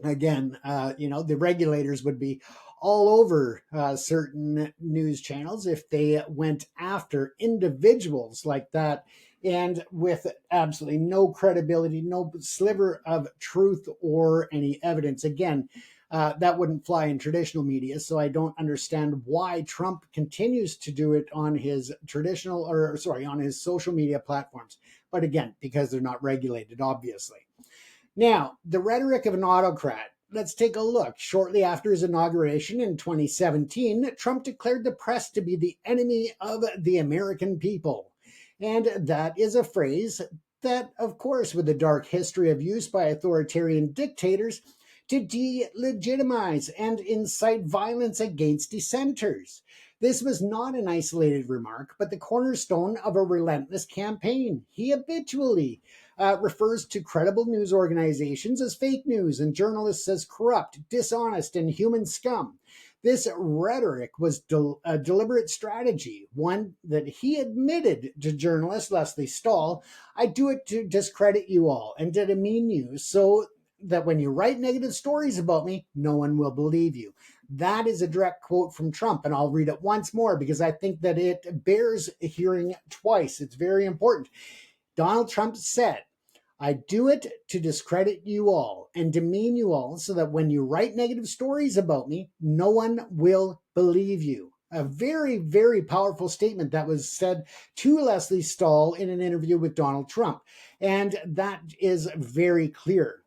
Again, the regulators would be all over certain news channels if they went after individuals like that and with absolutely no credibility, no sliver of truth or any evidence. Again, that wouldn't fly in traditional media, so I don't understand why Trump continues to do it on his on his social media platforms. But again, because they're not regulated, obviously. Now, the rhetoric of an autocrat. Let's take a look. Shortly after his inauguration in 2017, Trump declared the press to be the enemy of the American people. And that is a phrase that, of course, with a dark history of use by authoritarian dictators to delegitimize and incite violence against dissenters. This was not an isolated remark, but the cornerstone of a relentless campaign. He habitually refers to credible news organizations as fake news and journalists as corrupt, dishonest, and human scum. This rhetoric was a deliberate strategy, one that he admitted to journalist Leslie Stahl. I do it to discredit you all and to demean you so that when you write negative stories about me, no one will believe you. That is a direct quote from Trump, and I'll read it once more because I think that it bears hearing twice. It's very important. Donald Trump said, I do it to discredit you all and demean you all so that when you write negative stories about me, no one will believe you. A very, very powerful statement that was said to Leslie Stahl in an interview with Donald Trump. And that is very clear.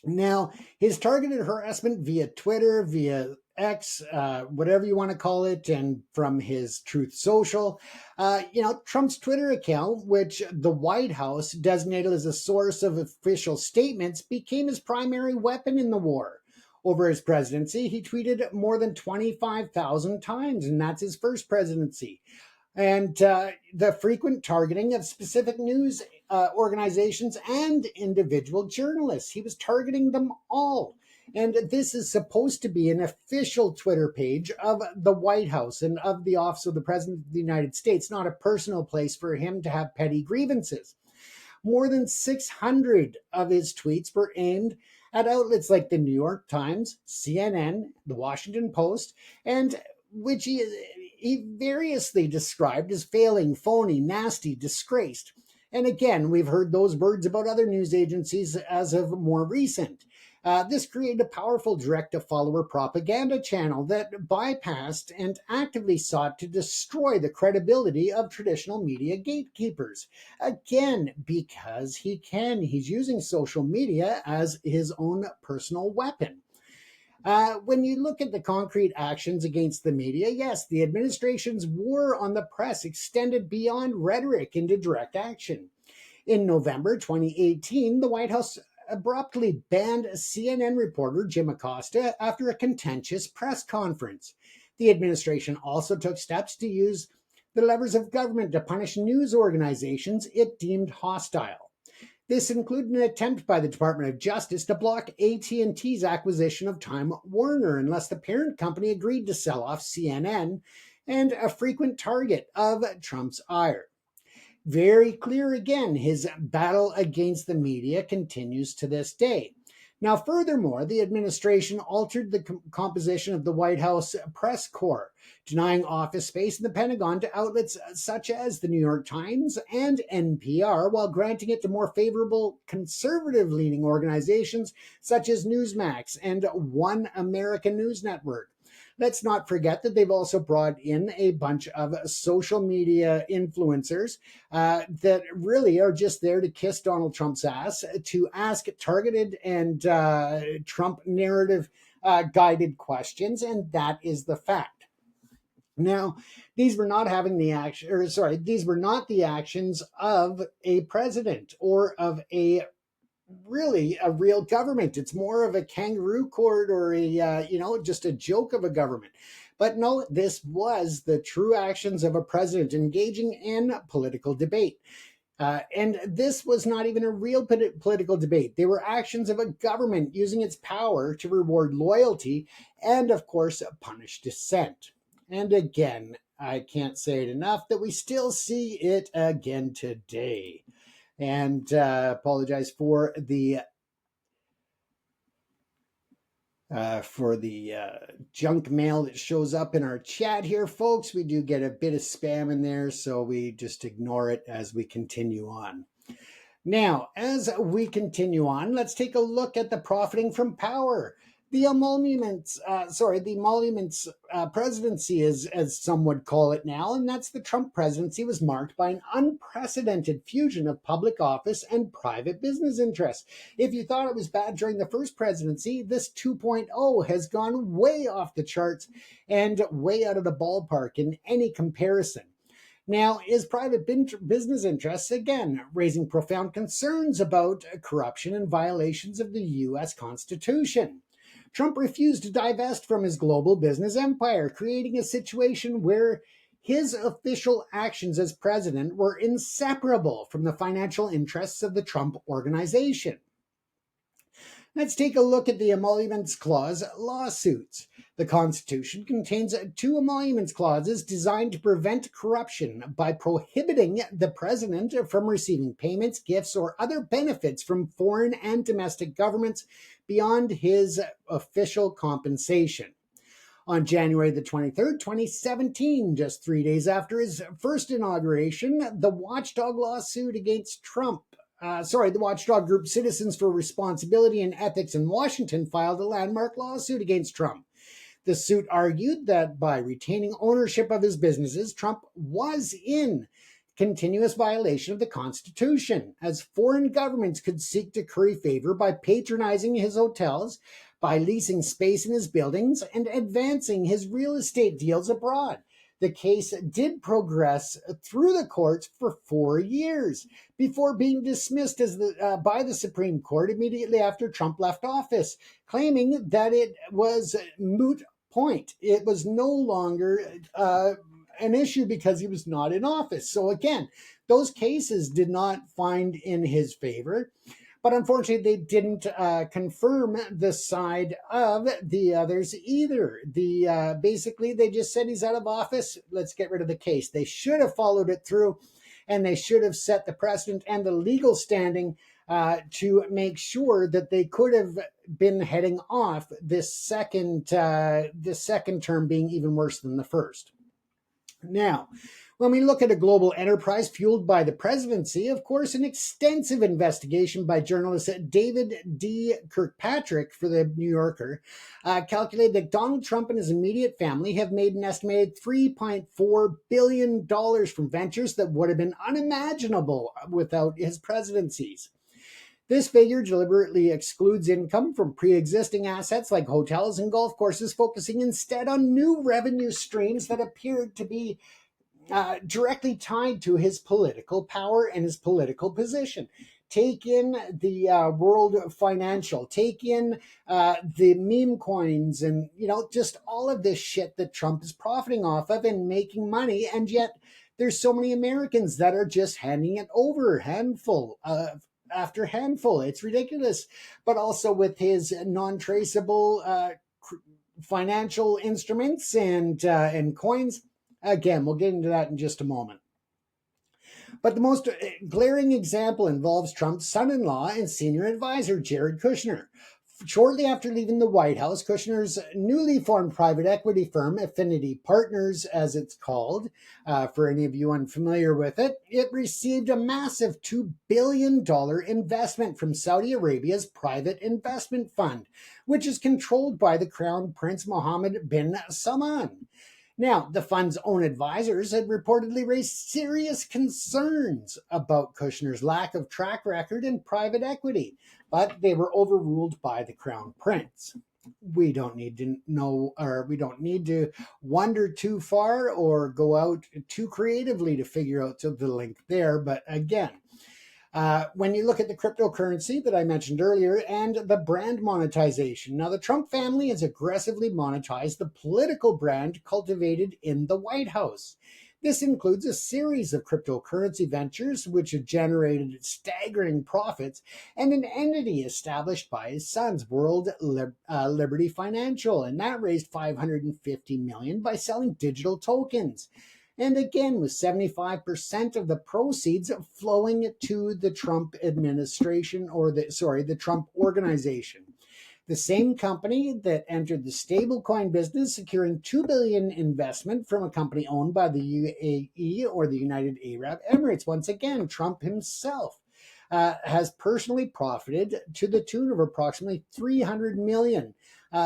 Now, his targeted harassment via Twitter, via X, whatever you want to call it, and from his Truth Social, Trump's Twitter account, which the White House designated as a source of official statements, became his primary weapon in the war. Over his presidency, he tweeted more than 25,000 times, and that's his first presidency. And the frequent targeting of specific news organizations and individual journalists. He was targeting them all. And this is supposed to be an official Twitter page of the White House and of the Office of the President of the United States, not a personal place for him to have petty grievances. More than 600 of his tweets were aimed at outlets like the New York Times, CNN, the Washington Post, and which he variously described as failing, phony, nasty, disgraced. And again, we've heard those words about other news agencies as of more recent. This created a powerful direct-to-follower propaganda channel that bypassed and actively sought to destroy the credibility of traditional media gatekeepers. Again, because he can. He's using social media as his own personal weapon. When you look at the concrete actions against the media, yes, the administration's war on the press extended beyond rhetoric into direct action. In November 2018, the White House abruptly banned CNN reporter Jim Acosta after a contentious press conference. The administration also took steps to use the levers of government to punish news organizations it deemed hostile. This included an attempt by the Department of Justice to block AT&T's acquisition of Time Warner unless the parent company agreed to sell off CNN, and a frequent target of Trump's ire. Very clear again, his battle against the media continues to this day. Now, furthermore, the administration altered the composition of the White House press corps, denying office space in the Pentagon to outlets such as the New York Times and NPR, while granting it to more favorable conservative-leaning organizations such as Newsmax and One American News Network. Let's not forget that they've also brought in a bunch of social media influencers that really are just there to kiss Donald Trump's ass, to ask targeted and Trump narrative guided questions, and that is the fact. Now, these were not having the action, or sorry, these were not the actions of a president or of a really a real government. It's more of a kangaroo court or a just a joke of a government. But no, this was the true actions of a president engaging in political debate. And this was not even a real political debate. They were actions of a government using its power to reward loyalty and, of course, punish dissent. And again, I can't say it enough that we still see it again today. And apologize for the junk mail that shows up in our chat here, folks. We do get a bit of spam in there, so we just ignore it as we continue on. Now, as we continue on, let's take a look at the profiting from power. The emoluments presidency, as some would call it now, and that's the Trump presidency, was marked by an unprecedented fusion of public office and private business interests. If you thought it was bad during the first presidency, this 2.0 has gone way off the charts and way out of the ballpark in any comparison. Now, is private business interests, again, raising profound concerns about corruption and violations of the U.S. Constitution. Trump refused to divest from his global business empire, creating a situation where his official actions as president were inseparable from the financial interests of the Trump organization. Let's take a look at the Emoluments Clause lawsuits. The Constitution contains two emoluments clauses designed to prevent corruption by prohibiting the president from receiving payments, gifts, or other benefits from foreign and domestic governments beyond his official compensation. On January the 23rd, 2017, just 3 days after his first inauguration, the watchdog lawsuit against Trump the watchdog group Citizens for Responsibility and Ethics in Washington filed a landmark lawsuit against Trump. The suit argued that by retaining ownership of his businesses, Trump was in continuous violation of the Constitution, as foreign governments could seek to curry favor by patronizing his hotels, by leasing space in his buildings, and advancing his real estate deals abroad. The case did progress through the courts for 4 years before being dismissed by the Supreme Court immediately after Trump left office, claiming that it was moot point. It was no longer an issue because he was not in office. So again, those cases did not find in his favor. But unfortunately, they didn't confirm the side of the others either. Basically, they just said he's out of office. Let's get rid of the case. They should have followed it through, and they should have set the precedent and the legal standing to make sure that they could have been heading off this second term being even worse than the first. Now, when we look at a global enterprise fueled by the presidency, of course, an extensive investigation by journalist David D. Kirkpatrick for the New Yorker calculated that Donald Trump and his immediate family have made an estimated $3.4 billion from ventures that would have been unimaginable without his presidencies. This figure deliberately excludes income from pre-existing assets like hotels and golf courses, focusing instead on new revenue streams that appeared to be directly tied to his political power and his political position. Take in the world financial, take in the meme coins, and just all of this shit that Trump is profiting off of and making money, and yet there's so many Americans that are just handing it over handful after handful. It's ridiculous. But also with his non-traceable financial instruments and coins. Again, we'll get into that in just a moment. But the most glaring example involves Trump's son-in-law and senior advisor, Jared Kushner. Shortly after leaving the White House, Kushner's newly formed private equity firm, Affinity Partners, as it's called, for any of you unfamiliar with it, it received a massive $2 billion investment from Saudi Arabia's private investment fund, which is controlled by the Crown Prince Mohammed bin Salman. Now, the fund's own advisors had reportedly raised serious concerns about Kushner's lack of track record in private equity, but they were overruled by the Crown Prince. We don't need to know, or we don't need to wander too far or go out too creatively to figure out the link there. But again, when you look at the cryptocurrency that I mentioned earlier and the brand monetization. Now, the Trump family has aggressively monetized the political brand cultivated in the White House. This includes a series of cryptocurrency ventures which have generated staggering profits and an entity established by his sons, Liberty Financial, and that raised 550 million by selling digital tokens. And again, with 75% of the proceeds flowing to the Trump administration, or the Trump organization. The same company that entered the stablecoin business, securing $2 billion investment from a company owned by the UAE, or the United Arab Emirates. Once again, Trump himself has personally profited to the tune of approximately 300 million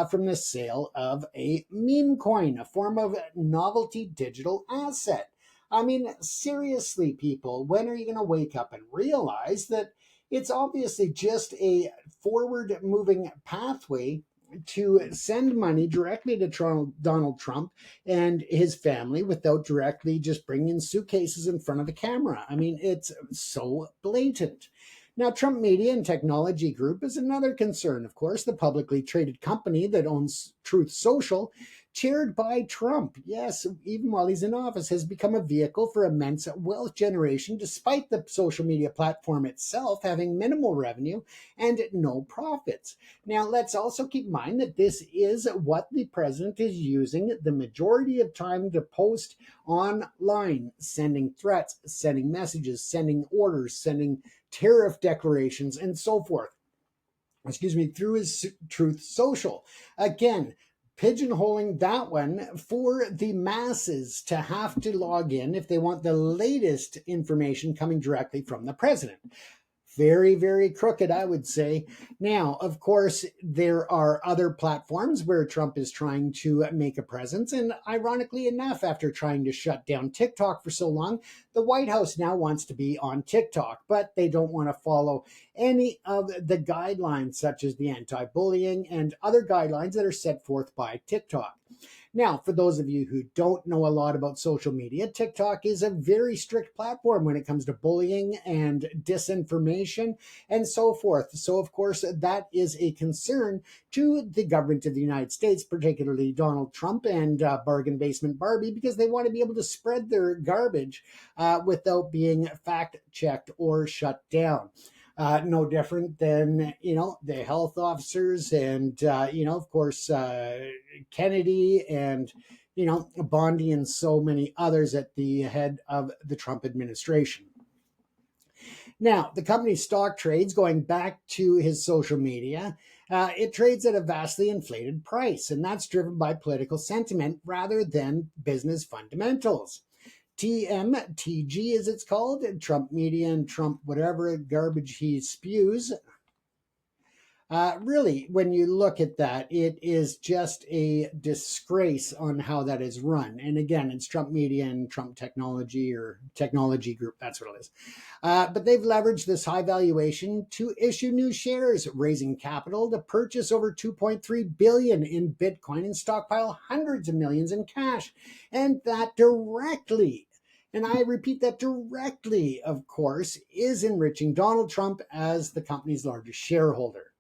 from the sale of a meme coin, a form of novelty digital asset. I mean, seriously, people, when are you going to wake up and realize that it's obviously just a forward moving pathway to send money directly to Donald Trump and his family without directly just bringing suitcases in front of the camera? I mean, it's so blatant. Now, Trump Media and Technology Group is another concern, of course, the publicly traded company that owns Truth Social, chaired by Trump. Yes, even while he's in office, has become a vehicle for immense wealth generation, despite the social media platform itself having minimal revenue and no profits. Now, let's also keep in mind that this is what the president is using the majority of time to post online, sending threats, sending messages, sending orders, sending tariff declarations, and so forth. Through his Truth Social. Again, pigeonholing that one for the masses to have to log in if they want the latest information coming directly from the president. Very, very crooked, I would say. Now, of course, there are other platforms where Trump is trying to make a presence. And ironically enough, after trying to shut down TikTok for so long, the White House now wants to be on TikTok, but they don't want to follow any of the guidelines, such as the anti-bullying and other guidelines that are set forth by TikTok. Now, for those of you who don't know a lot about social media, TikTok is a very strict platform when it comes to bullying and disinformation and so forth. So, of course, that is a concern to the government of the United States, particularly Donald Trump and Bargain Basement Barbie, because they want to be able to spread their garbage without being fact checked or shut down. No different than, the health officers and, of course, Kennedy and, Bondi and so many others at the head of the Trump administration. Now, the company's stock trades, going back to his social media, it trades at a vastly inflated price, and that's driven by political sentiment rather than business fundamentals. TMTG, as it's called, Trump Media and Trump whatever garbage he spews. Really, when you look at that, it is just a disgrace on how that is run. And again, it's Trump Media and Trump Technology, or Technology Group. That's what it is. But they've leveraged this high valuation to issue new shares, raising capital to purchase over 2.3 billion in Bitcoin and stockpile hundreds of millions in cash. And that directly, and I repeat, that directly, of course, is enriching Donald Trump as the company's largest shareholder.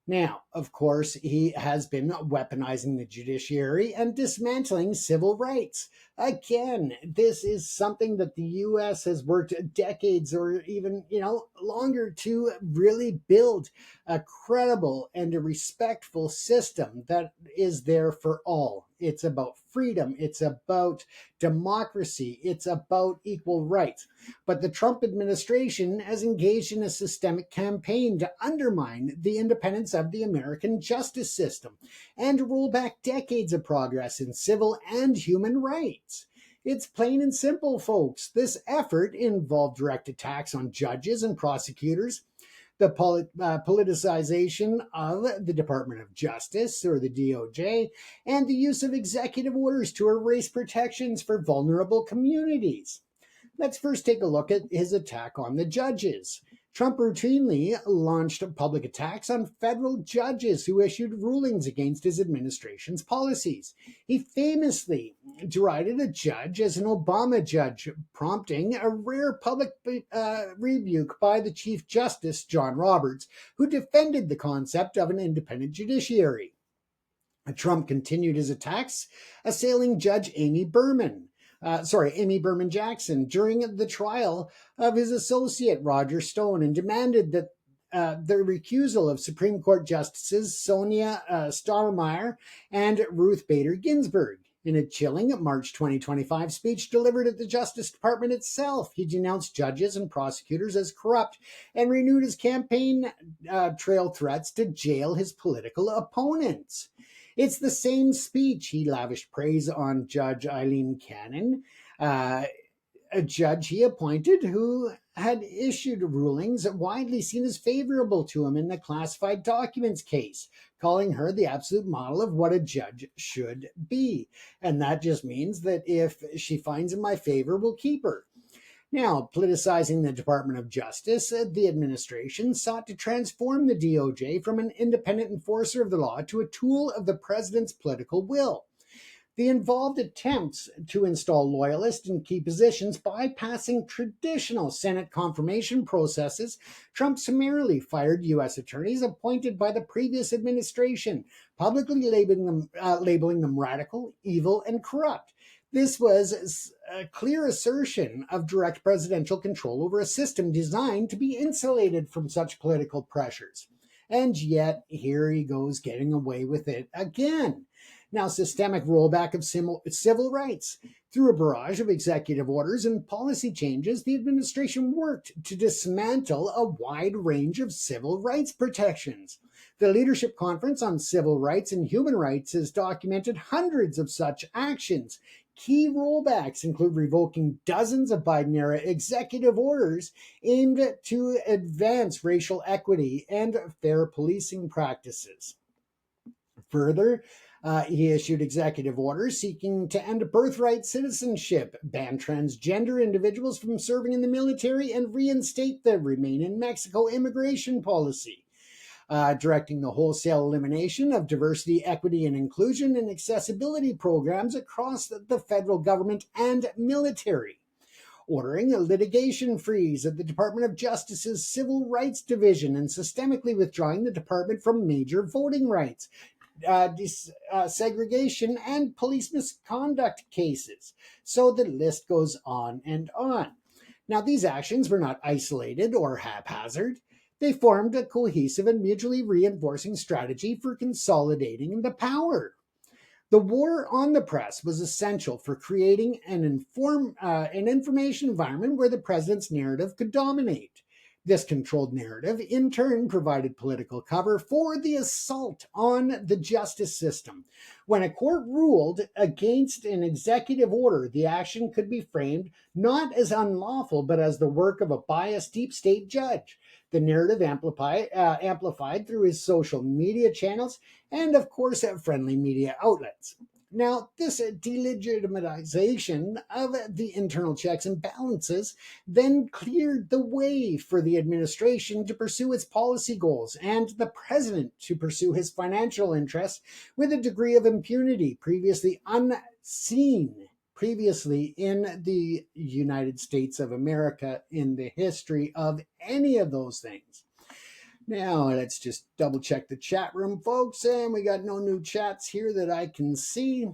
Now, of course, he has been weaponizing the judiciary and dismantling civil rights. Again, this is something that the U.S. has worked decades or even, longer to really build a credible and a respectful system that is there for all. It's about freedom. It's about democracy. It's about equal rights. But the Trump administration has engaged in a systemic campaign to undermine the independence of the American justice system and roll back decades of progress in civil and human rights. It's plain and simple, folks. This effort involved direct attacks on judges and prosecutors, the politicization of the Department of Justice, or the DOJ, and the use of executive orders to erase protections for vulnerable communities. Let's first take a look at his attack on the judges. Trump routinely launched public attacks on federal judges who issued rulings against his administration's policies. He famously derided a judge as an Obama judge, prompting a rare public rebuke by the Chief Justice, John Roberts, who defended the concept of an independent judiciary. Trump continued his attacks, assailing Judge Amy Berman Jackson during the trial of his associate Roger Stone, and demanded that the recusal of Supreme Court Justices Sonia Sotomayor and Ruth Bader Ginsburg. In a chilling March 2025 speech delivered at the Justice Department itself, he denounced judges and prosecutors as corrupt and renewed his campaign trail threats to jail his political opponents. It's the same speech he lavished praise on Judge Eileen Cannon, a judge he appointed who had issued rulings widely seen as favorable to him in the classified documents case, calling her the absolute model of what a judge should be. And that just means that if she finds in my favor, we'll keep her. Now, politicizing the Department of Justice, the administration sought to transform the DOJ from an independent enforcer of the law to a tool of the president's political will. The involved attempts to install loyalists in key positions, bypassing traditional Senate confirmation processes. Trump summarily fired U.S. attorneys appointed by the previous administration, publicly labeling them radical, evil, and corrupt. This was a clear assertion of direct presidential control over a system designed to be insulated from such political pressures. And yet, here he goes getting away with it again. Now, systemic rollback of civil rights. Through a barrage of executive orders and policy changes, the administration worked to dismantle a wide range of civil rights protections. The Leadership Conference on Civil Rights and Human Rights has documented hundreds of such actions. Key rollbacks include revoking dozens of Biden-era executive orders aimed to advance racial equity and fair policing practices. Further, he issued executive orders seeking to end birthright citizenship, ban transgender individuals from serving in the military, and reinstate the Remain in Mexico immigration policy. Directing the wholesale elimination of diversity, equity, and inclusion and accessibility programs across the federal government and military. Ordering a litigation freeze at the Department of Justice's Civil Rights Division and systemically withdrawing the department from major voting rights, segregation, and police misconduct cases. So the list goes on and on. Now, these actions were not isolated or haphazard. They formed a cohesive and mutually reinforcing strategy for consolidating the power. The war on the press was essential for creating an information environment where the president's narrative could dominate. This controlled narrative, in turn, provided political cover for the assault on the justice system. When a court ruled against an executive order, the action could be framed not as unlawful, but as the work of a biased deep state judge. The narrative amplified through his social media channels and, of course, friendly media outlets. Now, this delegitimization of the internal checks and balances then cleared the way for the administration to pursue its policy goals and the president to pursue his financial interests with a degree of impunity previously unseen in the United States of America in the history of any of those things. Now, let's just double check the chat room, folks, and we got no new chats here that I can see.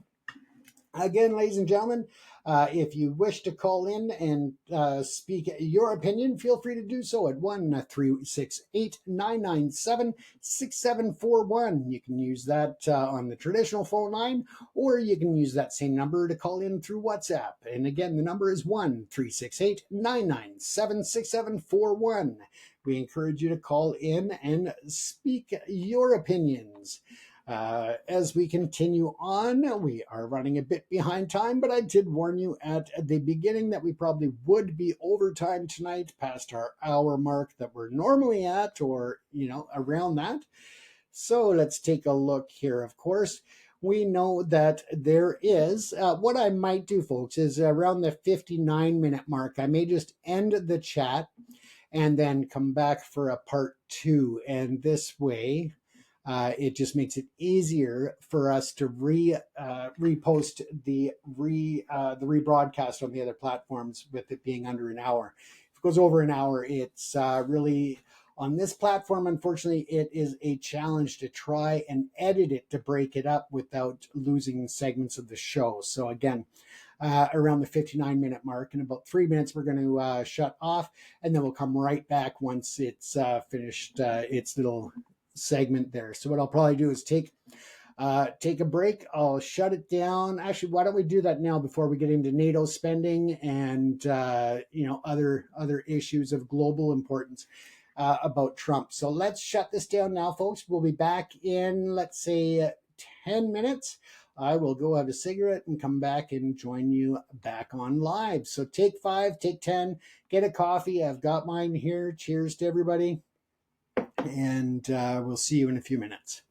Again, ladies and gentlemen, if you wish to call in and speak your opinion, feel free to do so at 1-368-997-6741. You can use that on the traditional phone line, or you can use that same number to call in through WhatsApp. And again, the number is 1-368-997-6741. We encourage you to call in and speak your opinions. As we continue on, we are running a bit behind time, but I did warn you at the beginning that we probably would be over time tonight, past our hour mark that we're normally at, or, around that. So let's take a look here. Of course, we know that there is, what I might do, folks, is around the 59-minute mark, I may just end the chat and then come back for a part 2. And this way, it just makes it easier for us to repost the rebroadcast on the other platforms with it being under an hour. If it goes over an hour, it's really on this platform. Unfortunately, it is a challenge to try and edit it to break it up without losing segments of the show. So again, around the 59-minute mark. In about 3 minutes, we're going to shut off, and then we'll come right back once it's finished its little segment there. So what I'll probably do is take a break. I'll shut it down. Actually, why don't we do that now before we get into NATO spending and other issues of global importance about Trump. So let's shut this down now, folks. We'll be back in, let's say, 10 minutes. I will go have a cigarette and come back and join you back on live. So take 5, take 10, get a coffee. I've got mine here. Cheers to everybody. And we'll see you in a few minutes.